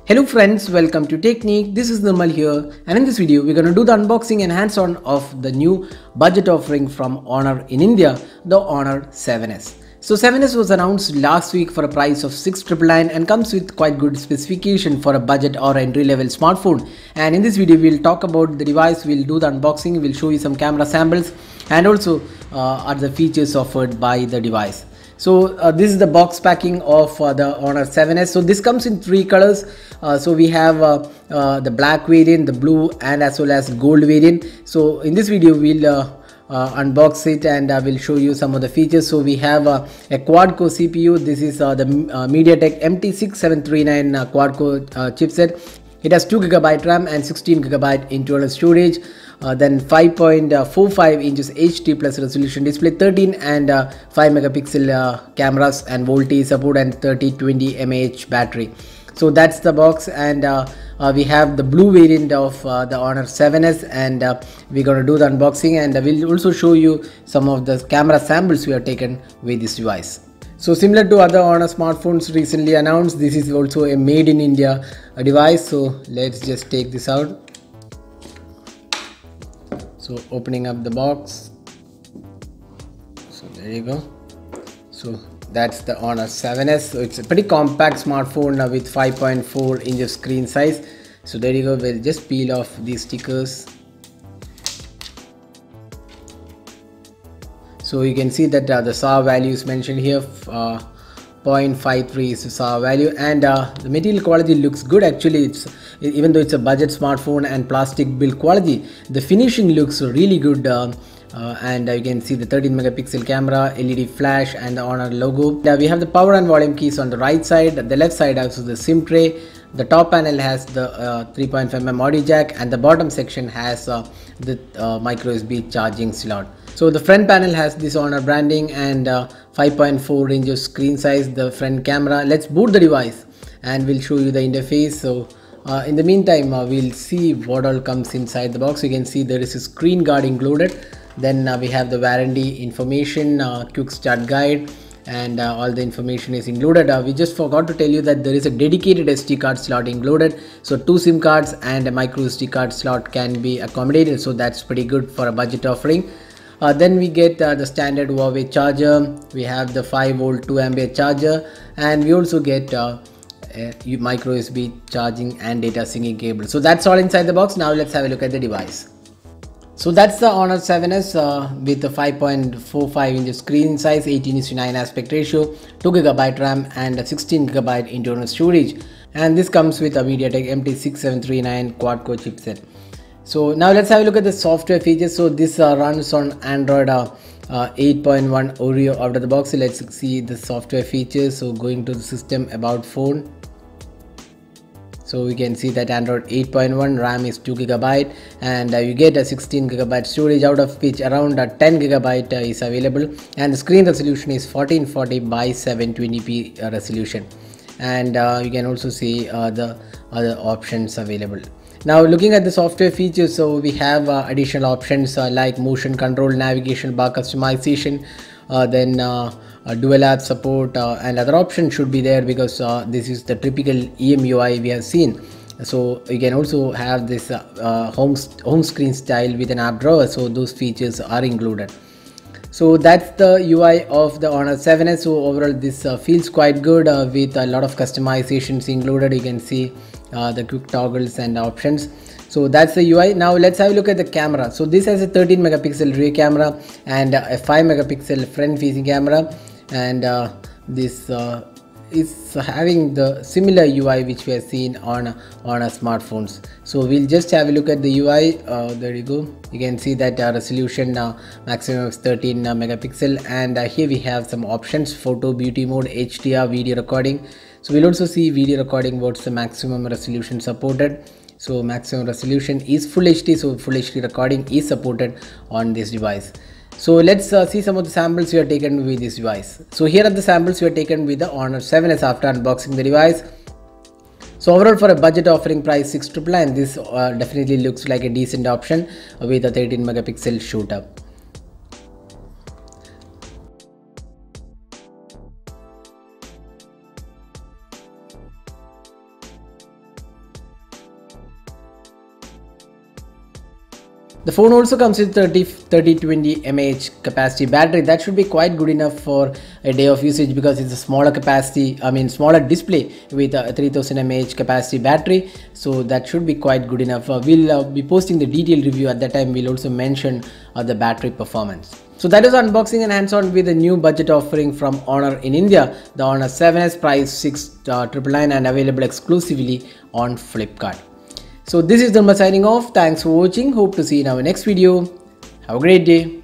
Hello friends, welcome to Technique. This is Nirmal here, and in this video we're going to do the unboxing and hands-on of the new budget offering from Honor in India, the Honor 7S. So 7S was announced last week for a price of 699 and comes with quite good specification for a budget or entry-level smartphone. And in this video we'll talk about the device, we'll do the unboxing, we'll show you some camera samples and also other features offered by the device. So this is the box packing of the Honor 7S. So this comes in three colors. So we have the black variant, the blue, and as well as gold variant. So in this video we'll unbox it and we'll show you some of the features. So we have a quad-core CPU. This is the MediaTek MT6739 quad-core chipset. It has 2GB RAM and 16GB internal storage. Then 5.45 inches HD plus resolution display, 13 and 5 megapixel cameras and voltage support, and 3020 mAh battery. So that's the box, and we have the blue variant of the Honor 7S, and we're going to do the unboxing, and we'll also show you some of the camera samples we have taken with this device. So similar to other Honor smartphones recently announced, this is also a made in India device. So let's just take this out. So opening up the box, so there you go. So that's the Honor 7S. So it's a pretty compact smartphone with 5.4 inches screen size. So there you go. We'll just peel off these stickers. So you can see that the SAR value is mentioned here. 0.53 is the SAR value, and the material quality looks good. Actually, even though it's a budget smartphone and plastic build quality, the finishing looks really good. And you can see the 13 megapixel camera, LED flash, and the Honor logo. We have the power and volume keys on the right side. The left side also the SIM tray. The top panel has the 3.5mm audio jack, and the bottom section has the micro USB charging slot. So the front panel has this Honor branding and 5.4 inches screen size, the front camera. Let's boot the device and we'll show you the interface. So in the meantime we'll see what all comes inside the box. You can see there is a screen guard included. Then we have the warranty information, quick start guide, and all the information is included. We just forgot to tell you that there is a dedicated SD card slot included. So 2 SIM cards and a micro SD card slot can be accommodated. So that's pretty good for a budget offering. Then we get the standard Huawei charger. We have the 5V 2A charger, and we also get micro USB charging and data syncing cable. So that's all inside the box. Now let's have a look at the device. So that's the Honor 7S with the 5.45 inch screen size, 18:9 aspect ratio, 2GB RAM, and 16GB internal storage. And this comes with a MediaTek MT6739 quad-core chipset. So now let's have a look at the software features. So this runs on Android 8.1 Oreo out of the box. So let's see the software features. So going to the system about phone. So we can see that Android 8.1 RAM is 2GB, and you get a 16GB storage, out of which around 10GB is available, and the screen resolution is 1440 by 720p resolution, and you can also see the other options available. Now looking at the software features, so we have additional options like motion control, navigation bar customization, then dual app support, and other options should be there because this is the typical EMUI we have seen. So you can also have this home screen style with an app drawer. So those features are included. So that's the UI of the Honor 7S. So overall this feels quite good with a lot of customizations included. You can see the quick toggles and options. So that's the UI. Now let's have a look at the camera. So this has a 13 megapixel rear camera and a 5 megapixel front facing camera, and this is having the similar UI which we have seen on our smartphones. So we'll just have a look at the UI. There you go. You can see that resolution maximum is 13 megapixel, and here we have some options: photo, beauty mode, HDR, video recording. So we'll also see video recording, what's the maximum resolution supported. So maximum resolution is Full HD, so Full HD recording is supported on this device. So let's see some of the samples we have taken with this device. So here are the samples we have taken with the Honor 7S after unboxing the device. So overall, for a budget offering price 699, this definitely looks like a decent option with a 13 megapixel shooter. The phone also comes with 3020 mAh capacity battery. That should be quite good enough for a day of usage because it's a smaller capacity, smaller display with a 3000 mAh capacity battery. So that should be quite good enough. We'll be posting the detailed review. At that time we'll also mention the battery performance. So that is unboxing and hands-on with the new budget offering from Honor in India, the Honor 7S, price 6,999 and available exclusively on Flipkart. So this is Dharma signing off. Thanks for watching. Hope to see you in our next video. Have a great day.